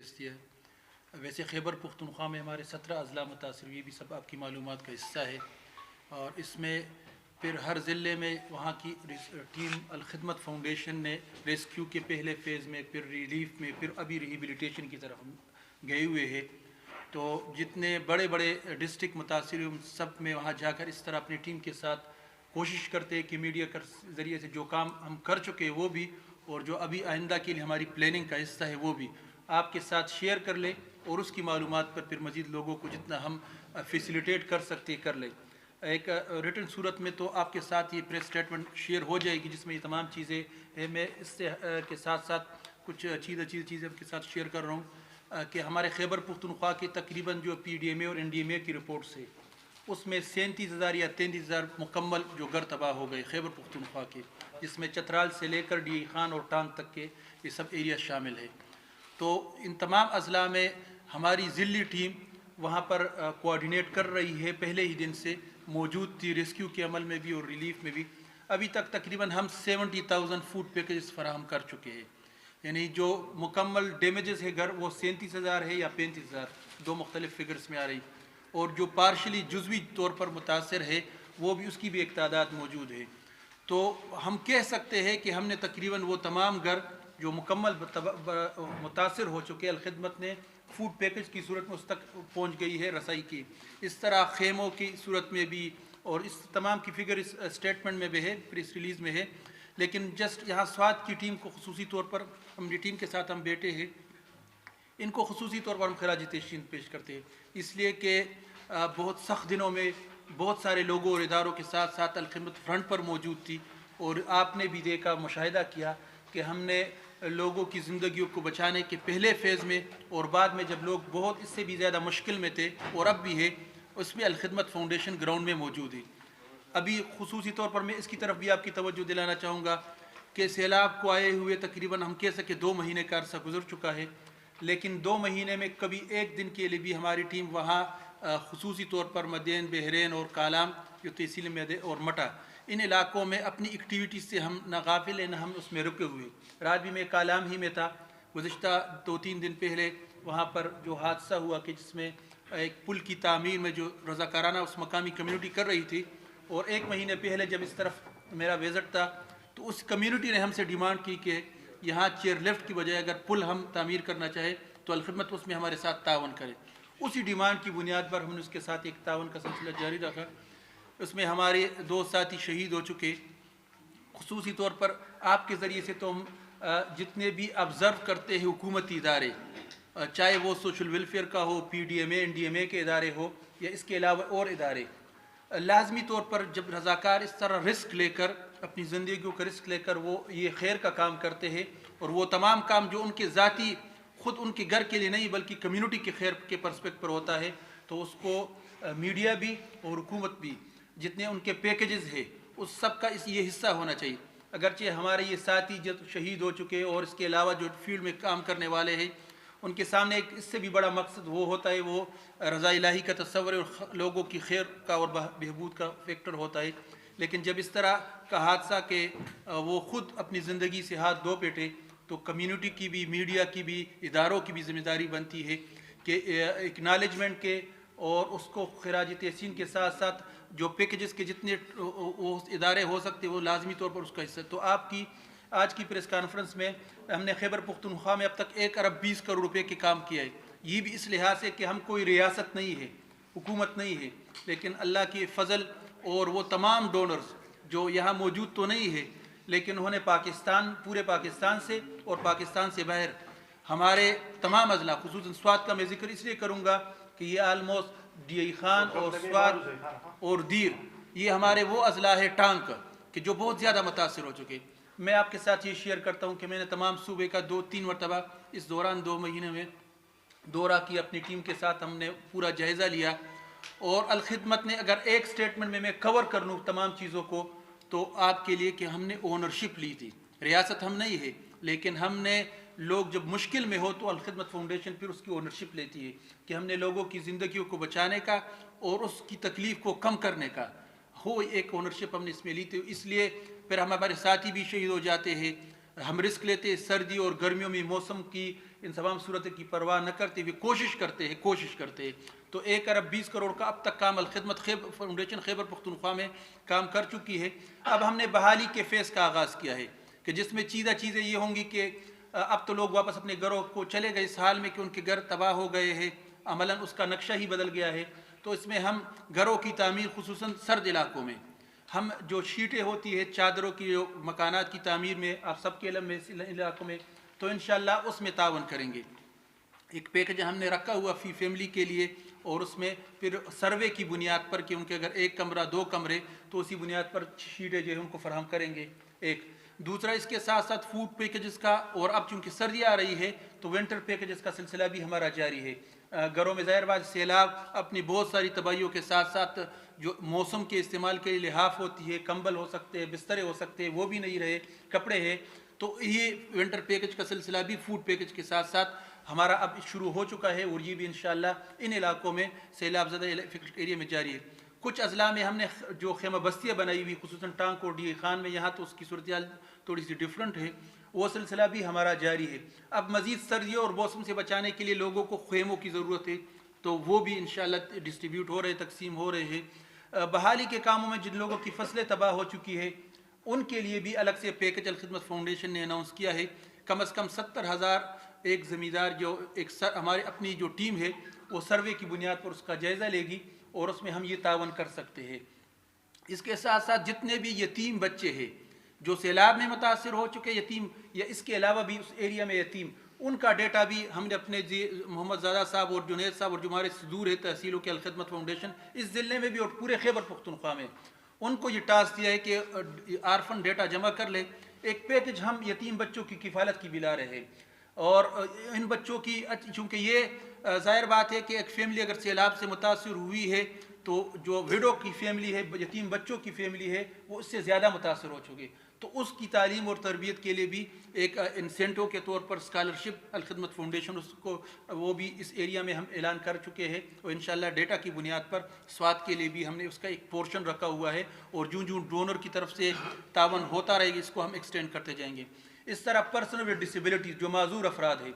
دیا ہے۔ ویسے خیبر پختونخوا میں ہمارے 17 اضلاع متاثر ہوئے، یہ بھی سب آپ کی معلومات کا حصہ ہے، اور اس میں پھر ہر ضلع میں وہاں کی ٹیم الخدمت فاؤنڈیشن نے ریسکیو کے پہلے فیز میں، پھر ریلیف میں، پھر ابھی ریہیبلیٹیشن کی طرف گئے ہوئے ہیں۔ تو جتنے بڑے بڑے ڈسٹرکٹ متاثر ہوئے ان سب میں وہاں جا کر اس طرح اپنی ٹیم کے ساتھ کوشش کرتے ہیں کہ میڈیا کے ذریعے سے جو کام ہم کر چکے وہ بھی، اور جو ابھی آئندہ کے لیے ہماری پلاننگ کا حصہ ہے وہ بھی آپ کے ساتھ شیئر کر لیں، اور اس کی معلومات پر پھر مزید لوگوں کو جتنا ہم فیسیلیٹیٹ کر سکتے کر لیں۔ ایک ریٹن صورت میں تو آپ کے ساتھ یہ پریس اسٹیٹمنٹ شیئر ہو جائے گی جس میں یہ تمام چیزیں ہیں۔ میں اس سے کے ساتھ ساتھ کچھ چیزیں آپ کے ساتھ شیئر کر رہا ہوں کہ ہمارے خیبر پختونخوا کے تقریباً جو پی ڈی ایم اے اور این ڈی ایم اے کی رپورٹس ہے اس میں 37,000 یا 33,000 مکمل جو گھر تباہ ہو گئے خیبر پختونخوا کے، جس میں چترال سے لے کر ڈی خان اور ٹانگ تک کے یہ سب ایریا شامل ہے۔ تو ان تمام اضلاع میں ہماری ضلعی ٹیم وہاں پر کوآرڈینیٹ کر رہی ہے، پہلے ہی دن سے موجود تھی ریسکیو کے عمل میں بھی اور ریلیف میں بھی۔ ابھی تک تقریباً ہم 70,000 فوڈ پیکیجز فراہم کر چکے ہیں، یعنی جو مکمل ڈیمیجز ہے گھر وہ 37,000 ہے یا 35,000، دو مختلف فگرز میں آ رہی، اور جو پارشلی جزوی طور پر متاثر ہے وہ بھی اس کی بھی ایک تعداد موجود ہے۔ تو ہم کہہ سکتے ہیں کہ ہم نے تقریباً وہ تمام گھر جو مکمل متاثر ہو چکے الخدمت نے فوڈ پیکج کی صورت میں اس تک پہنچ گئی ہے رسائی کی۔ اس طرح خیموں کی صورت میں بھی، اور اس تمام کی فگر اس اسٹیٹمنٹ میں بھی ہے، پریس ریلیز میں ہے۔ لیکن جسٹ یہاں سوات کی ٹیم کو خصوصی طور پر ہماری ٹیم کے ساتھ ہم بیٹھے ہیں، ان کو خصوصی طور پر ہم خراج تحسین پیش کرتے ہیں، اس لیے کہ بہت سخت دنوں میں بہت سارے لوگوں اور اداروں کے ساتھ ساتھ الخدمت فرنٹ پر موجود تھی، اور آپ نے بھی دیکھا مشاہدہ کیا کہ ہم نے لوگوں کی زندگیوں کو بچانے کے پہلے فیز میں اور بعد میں جب لوگ بہت اس سے بھی زیادہ مشکل میں تھے اور اب بھی ہے، اس میں الخدمت فاؤنڈیشن گراؤنڈ میں موجود ہے۔ ابھی خصوصی طور پر میں اس کی طرف بھی آپ کی توجہ دلانا چاہوں گا کہ سیلاب کو آئے ہوئے تقریباً ہم کہہ سکیں 2 مہینے کا عرصہ گزر چکا ہے، لیکن 2 مہینے میں کبھی ایک دن کے لیے بھی ہماری ٹیم وہاں خصوصی طور پر مدین، بحرین اور کالام جو تحصیل مدین اور مٹا ان علاقوں میں اپنی ایکٹیویٹیز سے ہم نہ غافل ہیں نہ ہم اس میں رکے ہوئے۔ رات بھی میں کالام ہی میں تھا، گزشتہ 2-3 دن پہلے وہاں پر جو حادثہ ہوا کہ جس میں ایک پل کی تعمیر میں جو رضاکارانہ اس مقامی کمیونٹی کر رہی تھی، اور 1 مہینے پہلے جب اس طرف میرا وزٹ تھا تو اس کمیونٹی نے ہم سے ڈیمانڈ کی کہ یہاں چیئر لیفٹ کی بجائے اگر پل ہم تعمیر کرنا چاہے تو الخدمت اس میں ہمارے ساتھ تعاون کرے۔ اسی ڈیمانڈ کی بنیاد پر ہم نے اس کے ساتھ ایک تعاون کا سلسلہ جاری رکھا۔ اس میں ہمارے 2 ساتھی شہید ہو چکے۔ خصوصی طور پر آپ کے ذریعے سے تو ہم جتنے بھی آبزرو کرتے ہیں حکومتی ادارے، چاہے وہ سوشل ویلفیئر کا ہو، پی ڈی ایم اے، این ڈی ایم اے کے ادارے ہو یا اس کے علاوہ اور ادارے، لازمی طور پر جب رضاکار اس طرح رسک لے کر اپنی زندگیوں کا رسک لے کر وہ یہ خیر کا کام کرتے ہیں، اور وہ تمام کام جو ان کے ذاتی خود ان کے گھر کے لیے نہیں بلکہ کمیونٹی کے خیر کے پرسپیکٹ پر ہوتا ہے، تو اس کو میڈیا بھی اور حکومت بھی جتنے ان کے پیکیجز ہیں اس سب کا یہ حصہ ہونا چاہیے۔ اگرچہ ہمارے یہ ساتھی جو شہید ہو چکے اور اس کے علاوہ جو فیلڈ میں کام کرنے والے ہیں ان کے سامنے ایک اس سے بھی بڑا مقصد وہ ہوتا ہے، وہ رضا الہی کا تصور اور لوگوں کی خیر کا اور بہبود کا فیکٹر ہوتا ہے۔ لیکن جب اس طرح کا حادثہ کہ وہ خود اپنی زندگی سے ہاتھ دھو بیٹھے تو کمیونٹی کی بھی، میڈیا کی بھی، اداروں کی بھی ذمہ داری بنتی ہے کہ اکنالجمنٹ کے اور اس کو خراج تحسین کے ساتھ ساتھ جو پیکیجز کے جتنے ادارے ہو سکتے وہ لازمی طور پر اس کا حصہ۔ تو آپ کی آج کی پریس کانفرنس میں ہم نے خیبر پختونخوا میں اب تک 1 ارب 20 کروڑ روپے کے کام کیا ہے۔ یہ بھی اس لحاظ سے کہ ہم کوئی ریاست نہیں ہے، حکومت نہیں ہے، لیکن اللہ کی فضل اور وہ تمام ڈونرز جو یہاں موجود تو نہیں ہے لیکن انہوں نے پورے پاکستان سے اور پاکستان سے باہر ہمارے تمام اضلاع، خصوصاً سوات کا میں ذکر اس لیے کروں گا کہ یہ آلموسٹ ڈی خان اور سوات اور دیر یہ ہمارے وہ اضلاع ہے ٹانک کہ جو بہت زیادہ متاثر ہو چکے۔ میں آپ کے ساتھ یہ شیئر کرتا ہوں کہ میں نے تمام صوبے کا 2-3 مرتبہ اس دوران 2 مہینے میں دورہ کی، اپنی ٹیم کے ساتھ ہم نے پورا جائزہ لیا، اور الخدمت نے اگر ایک سٹیٹمنٹ میں کور کر لوں تمام چیزوں کو تو آپ کے لیے کہ ہم نے اونرشپ لی تھی۔ ریاست ہم نہیں ہے لیکن ہم نے لوگ جب مشکل میں ہو تو الخدمت فاؤنڈیشن پھر اس کی اونرشپ لیتی ہے کہ ہم نے لوگوں کی زندگیوں کو بچانے کا اور اس کی تکلیف کو کم کرنے کا ایک اونرشپ ہم نے اس میں لی تھی۔ اس لیے پھر ہمارے ساتھی بھی شہید ہو جاتے ہیں، ہم رسک لیتے ہیں سردی اور گرمیوں میں موسم کی ان تمام صورت کی پرواہ نہ کرتے ہوئے کوشش کرتے ہیں تو 1 ارب 20 کروڑ کا اب تک کام الخدمت فاؤنڈیشن خیبر پختونخوا میں کام کر چکی ہے۔ اب ہم نے بحالی کے فیز کا آغاز کیا ہے کہ جس میں چیزیں یہ ہوں گی کہ اب تو لوگ واپس اپنے گھروں کو چلے گئے اس حال میں کہ ان کے گھر تباہ ہو گئے ہیں، عملاً اس کا نقشہ ہی بدل گیا ہے۔ تو اس میں ہم گھروں کی تعمیر خصوصاً سرد علاقوں میں ہم جو شیٹیں ہوتی ہے چادروں کی جو مکانات کی تعمیر میں آپ سب کے علم میں علاقوں میں تو انشاءاللہ اس میں تعاون کریں گے۔ ایک پیکج ہم نے رکھا ہوا فی فیملی کے لیے اور اس میں پھر سروے کی بنیاد پر کہ ان کے اگر 1 کمرہ 2 کمرے تو اسی بنیاد پر شیٹیں جو ہے ان کو فراہم کریں گے۔ ایک دوسرا اس کے ساتھ ساتھ فوڈ پیکجز کا، اور اب چونکہ سردی آ رہی ہے تو ونٹر پیکجز کا سلسلہ بھی ہمارا جاری ہے۔ گھروں میں ظاہر بات سیلاب اپنی بہت ساری تباہیوں کے ساتھ ساتھ جو موسم کے استعمال کے لیے لحاف ہوتی ہے، کمبل ہو سکتے ہیں، بسترے ہو سکتے ہیں، وہ بھی نہیں رہے، کپڑے ہیں، تو یہ ونٹر پیکج کا سلسلہ بھی فوڈ پیکج کے ساتھ ساتھ ہمارا اب شروع ہو چکا ہے اور یہ بھی انشاءاللہ ان علاقوں میں سیلاب زدہ ایریا میں جاری ہے۔ کچھ اضلاع میں ہم نے جو خیمہ بستیاں بنائی ہوئی خصوصاً ٹانک اور ڈی خان میں، یہاں تو اس کی صورتحال تھوڑی سی ڈیفرنٹ ہے، وہ سلسلہ بھی ہمارا جاری ہے۔ اب مزید سردیوں اور موسم سے بچانے کے لیے لوگوں کو خیموں کی ضرورت ہے تو وہ بھی انشاءاللہ ڈسٹریبیوٹ ہو رہے، تقسیم ہو رہے ہیں۔ بحالی کے کاموں میں جن لوگوں کی فصلیں تباہ ہو چکی ہے ان کے لیے بھی الگ سے پیکج الخدمت فاؤنڈیشن نے اناؤنس کیا ہے۔ کم از کم 70,000 ایک زمیندار جو ہمارے اپنی جو ٹیم ہے وہ سروے کی بنیاد پر اس کا جائزہ لے گی اور اس میں ہم یہ تعاون کر سکتے ہیں۔ اس کے ساتھ ساتھ جتنے بھی یتیم بچے ہیں جو سیلاب میں متاثر ہو چکے یتیم یا اس کے علاوہ بھی اس ایریا میں یتیم، ان کا ڈیٹا بھی ہم نے اپنے محمد زادہ صاحب اور جنید صاحب اور جو ہمارے صدور ہے تحصیلوں کے الخدمت فاؤنڈیشن اس ضلع میں بھی اور پورے خیبر پختونخوا میں، ان کو یہ ٹاسک دیا ہے کہ آرفن ڈیٹا جمع کر لے۔ ایک پیکج ہم یتیم بچوں کی کفالت کی بھی لا رہے ہیں اور ان بچوں کی، چونکہ یہ ظاہر بات ہے کہ ایک فیملی اگر سیلاب سے متاثر ہوئی ہے تو جو ویڈو کی فیملی ہے، یتیم بچوں کی فیملی ہے، وہ اس سے زیادہ متاثر ہو چکے، تو اس کی تعلیم اور تربیت کے لیے بھی ایک انسینٹو کے طور پر اسکالرشپ الخدمت فاؤنڈیشن اس کو وہ بھی اس ایریا میں ہم اعلان کر چکے ہیں اور انشاءاللہ ڈیٹا کی بنیاد پر سوات کے لیے بھی ہم نے اس کا ایک پورشن رکھا ہوا ہے اور جو ڈونر کی طرف سے تعاون ہوتا رہے گا اس کو ہم ایکسٹینڈ کرتے جائیں گے۔ اس طرح پرسن ود ڈسیبلٹیز جو معذور افراد ہیں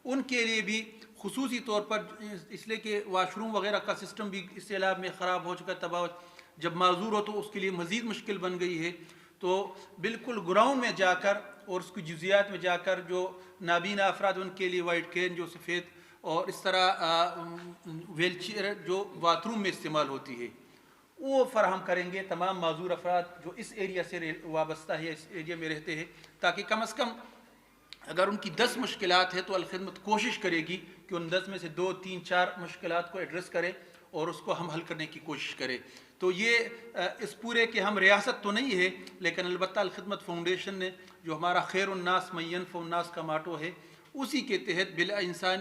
ان کے لیے بھی خصوصی طور پر، اس لیے کہ واش روم وغیرہ کا سسٹم بھی اس سیلاب میں خراب ہو چکا ہے، تباہ، جب معذور ہو تو اس کے لیے مزید مشکل بن گئی ہے، تو بالکل گراؤنڈ میں جا کر اور اس کی جزیات میں جا کر جو نابینا افراد ان کے لیے وائٹ کین جو سفید اور اس طرح ویل چیئر جو باتھ روم میں استعمال ہوتی ہے وہ فراہم کریں گے تمام معذور افراد جو اس ایریا سے وابستہ ہے، اس ایریا میں رہتے ہیں، تاکہ کم از کم اگر ان کی 10 مشکلات ہے تو الخدمت کوشش کرے گی کہ ان 10 میں سے 2 3 4 مشکلات کو ایڈریس کرے اور اس کو ہم حل کرنے کی کوشش کرے۔ تو یہ اس پورے کہ ہم ریاست تو نہیں ہے لیکن البتہ الخدمت فاؤنڈیشن نے جو ہمارا خیر الناس من ینفع الناس کا ماٹو ہے اسی کے تحت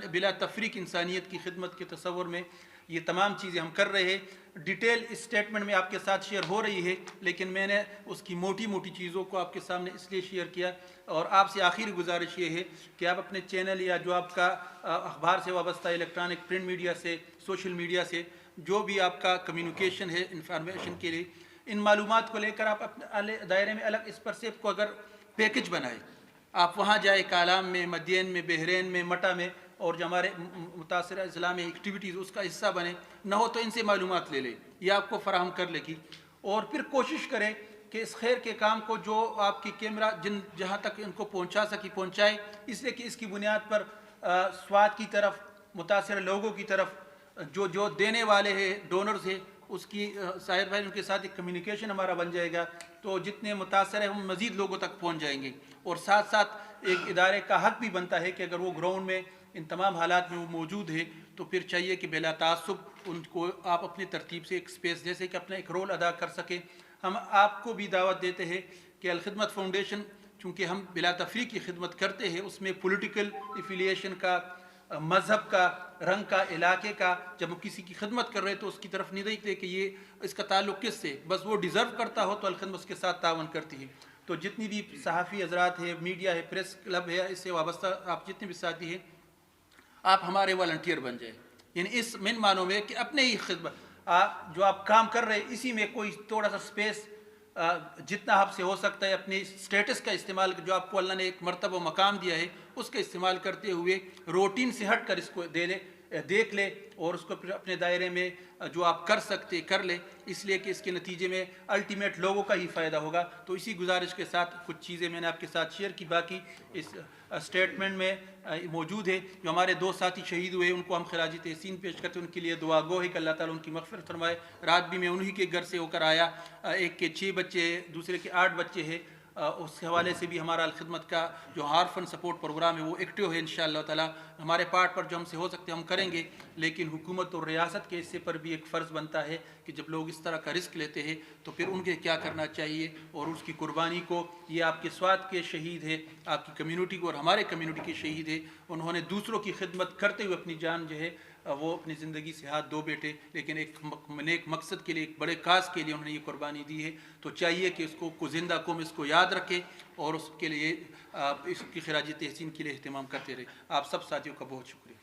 بلا تفریق انسانیت کی خدمت کے تصور میں یہ تمام چیزیں ہم کر رہے ہیں۔ ڈیٹیل اسٹیٹمنٹ میں آپ کے ساتھ شیئر ہو رہی ہے لیکن میں نے اس کی موٹی چیزوں کو آپ کے سامنے اس لیے شیئر کیا اور آپ سے آخری گزارش یہ ہے کہ آپ اپنے چینل یا جو آپ کا اخبار سے وابستہ الیکٹرانک پرنٹ میڈیا سے، سوشل میڈیا سے جو بھی آپ کا کمیونیکیشن ہے انفارمیشن کے لیے، ان معلومات کو لے کر آپ اپنے دائرے میں الگ اس پر سے کو اگر پیکج بنائے، آپ وہاں جائے کالام میں، مدین میں، بحرین میں، مٹا میں اور جو ہمارے متاثرہ اضلاع میں ایکٹیویٹیز اس کا حصہ بنے، نہ ہو تو ان سے معلومات لے لے، یہ آپ کو فراہم کر لے گی اور پھر کوشش کریں کہ اس خیر کے کام کو جو آپ کی کیمرہ جہاں تک ان کو پہنچا سکی پہنچائے، اس لیے کہ اس کی بنیاد پر سوات کی طرف متاثرہ لوگوں کی طرف جو دینے والے ہیں ڈونرز ہیں اس کی ظاہر بھائی ان کے ساتھ ایک کمیونیکیشن ہمارا بن جائے گا تو جتنے متاثر ہیں ہم مزید لوگوں تک پہنچ جائیں گے اور ساتھ ساتھ ایک ادارے کا حق بھی بنتا ہے کہ اگر وہ گراؤنڈ میں ان تمام حالات میں وہ موجود ہے تو پھر چاہیے کہ بلا تعصب ان کو آپ اپنی ترتیب سے ایک سپیس جیسے کہ اپنا ایک رول ادا کر سکیں۔ ہم آپ کو بھی دعوت دیتے ہیں کہ الخدمت فاؤنڈیشن چونکہ ہم بلا تفریق کی خدمت کرتے ہیں، اس میں پولیٹیکل ایفیلیشن کا، مذہب کا، رنگ کا، علاقے کا، جب ہم کسی کی خدمت کر رہے ہیں تو اس کی طرف نہیں دیکھتے کہ یہ اس کا تعلق کس سے، بس وہ ڈیزرو کرتا ہو تو الخدمت اس کے ساتھ تعاون کرتی ہے۔ تو جتنی بھی صحافی حضرات ہے، میڈیا ہے، پریس کلب ہے، اس سے وابستہ آپ جتنے بھی ساتھی ہیں، آپ ہمارے والنٹیئر بن جائیں، یعنی اس معنوں میں کہ اپنے ہی خدمت جو آپ کام کر رہے ہیں اسی میں کوئی تھوڑا سا سپیس جتنا آپ سے ہو سکتا ہے اپنی سٹیٹس کا استعمال، جو آپ کو اللہ نے ایک مرتبہ مقام دیا ہے اس کا استعمال کرتے ہوئے روٹین سے ہٹ کر اس کو دیکھ لے اور اس کو پھر اپنے دائرے میں جو آپ کر سکتے کر لے، اس لیے کہ اس کے نتیجے میں الٹیمیٹ لوگوں کا ہی فائدہ ہوگا۔ تو اسی گزارش کے ساتھ کچھ چیزیں میں نے آپ کے ساتھ شیئر کی، باقی اس اسٹیٹمنٹ میں موجود ہے۔ جو ہمارے 2 ساتھی شہید ہوئے ان کو ہم خراج تحسین پیش کرتے ہیں، ان کے لیے دعا گو ہے کہ اللہ تعالیٰ ان کی مغفرت فرمائے۔ رات بھی میں انہی کے گھر سے ہو کر آیا، ایک کے 6 بچے ہیں، دوسرے کے 8 بچے ہیں۔ اس حوالے سے بھی ہمارا الخدمت کا جو ہارفن سپورٹ پروگرام ہے وہ ایکٹیو ہے انشاءاللہ تعالیٰ۔ ہمارے پارٹ پر جو ہم سے ہو سکتے ہم کریں گے، لیکن حکومت اور ریاست کے حصے پر بھی ایک فرض بنتا ہے کہ جب لوگ اس طرح کا رسک لیتے ہیں تو پھر ان کے کیا کرنا چاہیے، اور اس کی قربانی کو، یہ آپ کے سوات کے شہید ہے، آپ کی کمیونٹی کو اور ہمارے کمیونٹی کے شہید ہے، انہوں نے دوسروں کی خدمت کرتے ہوئے اپنی جان جو ہے وہ اپنی زندگی سے ہاتھ دھو بیٹھے، لیکن ایک نیک مقصد کے لیے، ایک بڑے کاز کے لیے انہوں نے یہ قربانی دی ہے۔ تو چاہیے کہ اس کو زندہ قوم اس کو یاد رکھے اور اس کے لیے اس کی خراج تحسین کے لیے اہتمام کرتے رہے۔ آپ سب ساتھیوں کا بہت شکریہ۔